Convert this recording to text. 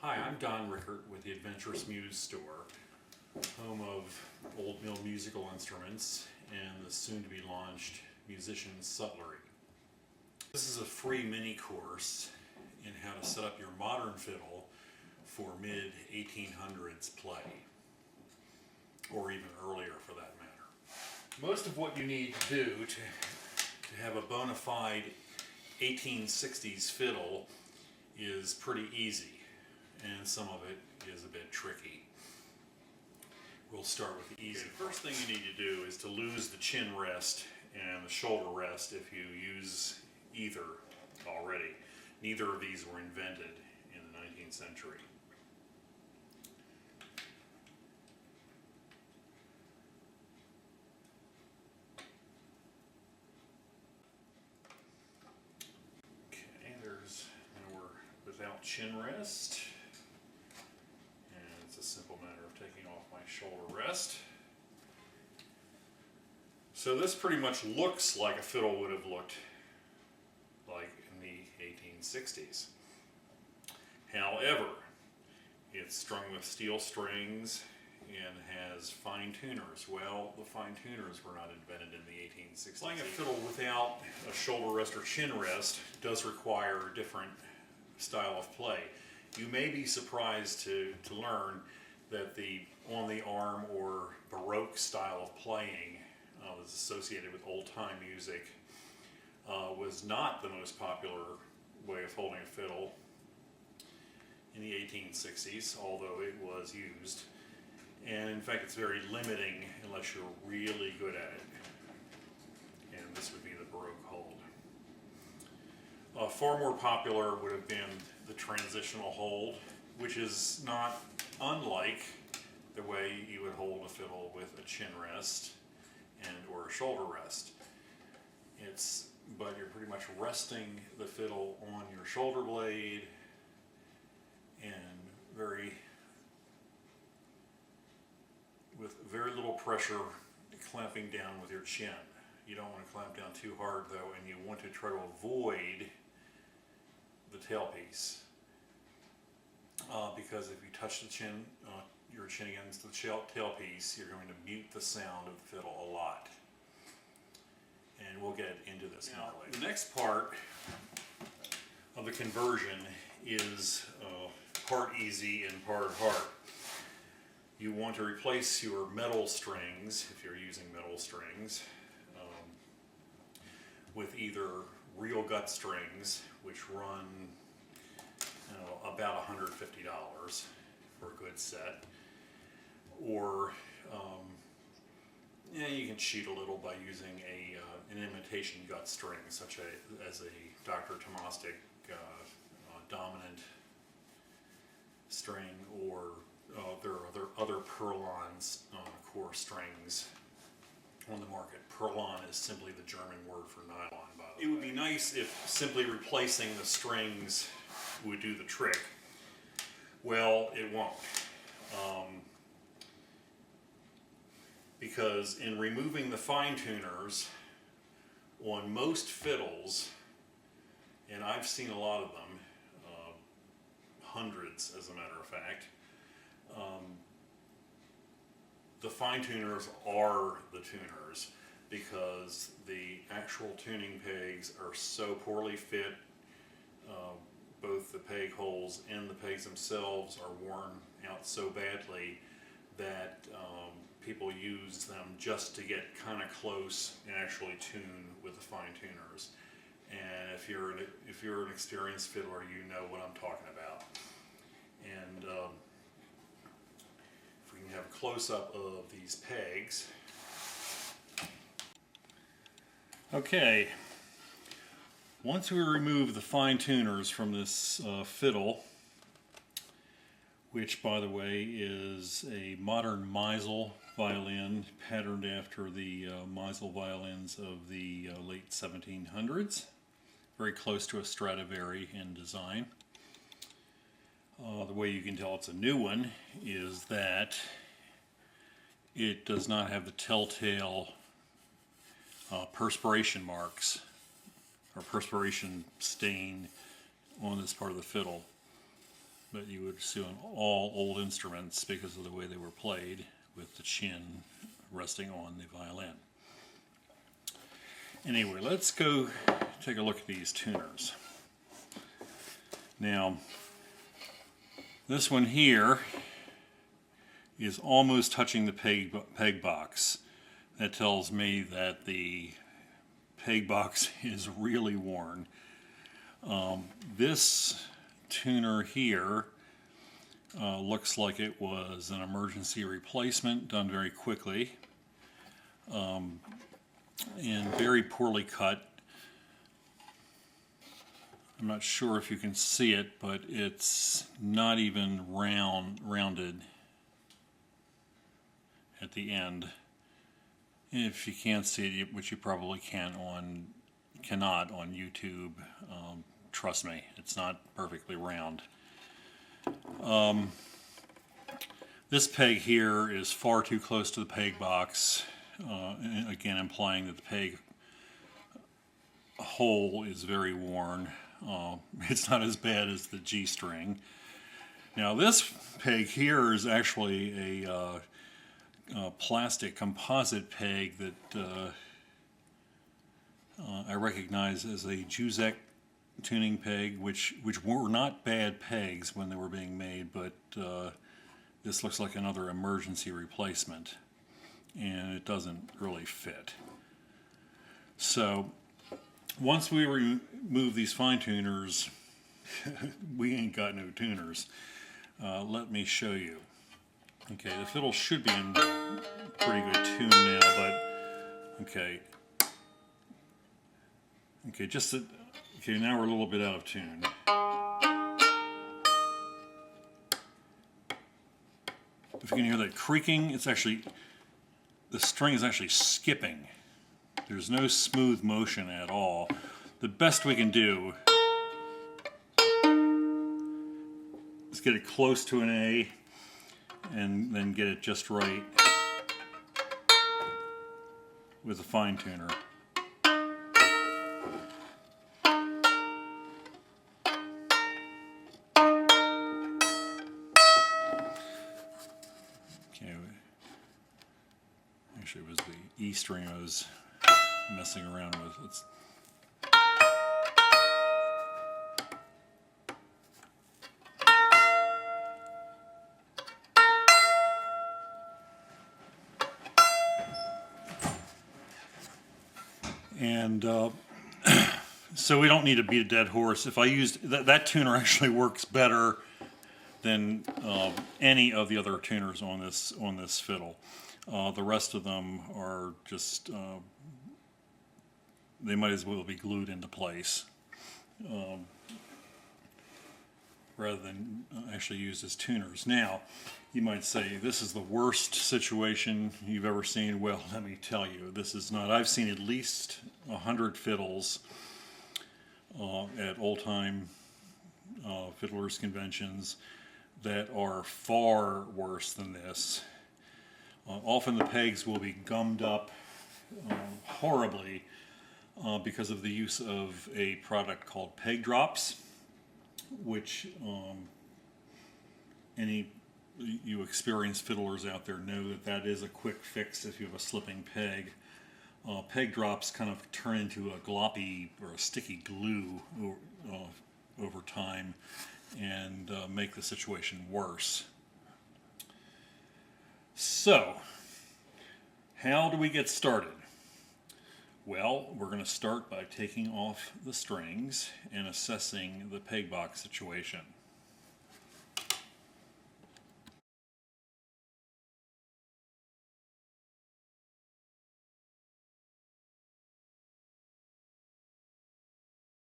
Hi, I'm Don Rickert with the Adventurous Muse Store, home of old mill musical instruments and the soon-to-be launched musician's sutlery. This is a free mini course in how to set up your modern fiddle for mid-1800s play, or even earlier for that matter. Most of what you need to do to have a bona fide 1860s fiddle is pretty easy, and some of it is a bit tricky. We'll start with the easy. The first thing you need to do is to lose the chin rest and the shoulder rest if you use either already. Neither of these were invented in the 19th century. Okay, now we're without chin rest. It's a simple matter of taking off my shoulder rest. So this pretty much looks like a fiddle would have looked like in the 1860s. However, it's strung with steel strings and has fine tuners. Well, the fine tuners were not invented in the 1860s. Playing a fiddle without a shoulder rest or chin rest does require a different style of play. You may be surprised to learn that the on-the-arm or Baroque style of playing was associated with old-time music, was not the most popular way of holding a fiddle in the 1860s, although it was used. And in fact, it's very limiting unless you're really good at it. And this would be the Baroque hold. Far more popular would have been the transitional hold, which is not unlike the way you would hold a fiddle with a chin rest and or a shoulder rest. But you're pretty much resting the fiddle on your shoulder blade and with very little pressure, clamping down with your chin. You don't want to clamp down too hard though, and you want to try to avoid the tailpiece, because if you touch the chin, your chin against the tailpiece, you're going to mute the sound of the fiddle a lot. And we'll get into this now later. The next part of the conversion is part easy and part hard. You want to replace your metal strings, if you're using metal strings, with either real gut strings, which run about $150 for a good set, or you can cheat a little by using an imitation gut string, such as a Dr. Tomastic dominant string, or there are other Perlon core strings on the market. Perlon is simply the German word for nylon, by the way. It would be nice if simply replacing the strings would do the trick. Well, it won't. Because in removing the fine tuners on most fiddles, and I've seen a lot of them, hundreds as a matter of fact, the fine tuners are the tuners, because the actual tuning pegs are so poorly fit. Both the peg holes and the pegs themselves are worn out so badly that people use them just to get kind of close and actually tune with the fine tuners. And if you're an experienced fiddler, you know what I'm talking about. And if we can have a close-up of these pegs. Okay, once we remove the fine tuners from this fiddle, which by the way is a modern Meisel violin patterned after the Meisel violins of the late 1700s, very close to a Stradivari in design. The way you can tell it's a new one is that it does not have the telltale perspiration marks or perspiration stain on this part of the fiddle. but you would see on all old instruments because of the way they were played, with the chin resting on the violin. Anyway, let's go take a look at these tuners. Now, this one here is almost touching the peg box. That tells me that the peg box is really worn. This tuner here looks like it was an emergency replacement done very quickly, and very poorly cut. I'm not sure if you can see it, but it's not even rounded at the end. If you can't see it, which you probably cannot on YouTube, trust me, it's not perfectly round. This peg here is far too close to the peg box, again implying that the peg hole is very worn. It's not as bad as the G string. Now this peg here is actually a plastic composite peg that I recognize as a Juzek tuning peg, which were not bad pegs when they were being made, but this looks like another emergency replacement, and it doesn't really fit. So once we remove these fine tuners, we ain't got no tuners. Let me show you. Okay, the fiddle should be in pretty good tune now, but okay, now we're a little bit out of tune. If you can hear that creaking, it's actually, the string is actually skipping. There's no smooth motion at all. The best we can do is get it close to an A and then get it just right with a fine tuner. Okay, actually it was the E string I was messing around with. And so we don't need to beat a dead horse. If I used that tuner, actually works better than any of the other tuners on this fiddle. The rest of them are just they might as well be glued into place rather than actually used as tuners. Now, you might say, this is the worst situation you've ever seen. Well, let me tell you, this is not. I've seen at least 100 fiddles at old-time fiddlers conventions that are far worse than this. Often the pegs will be gummed up horribly because of the use of a product called peg drops, which any you experienced fiddlers out there know that is a quick fix if you have a slipping peg. Peg drops kind of turn into a gloppy or a sticky glue over time and make the situation worse. So, how do we get started? Well, we're going to start by taking off the strings and assessing the peg box situation.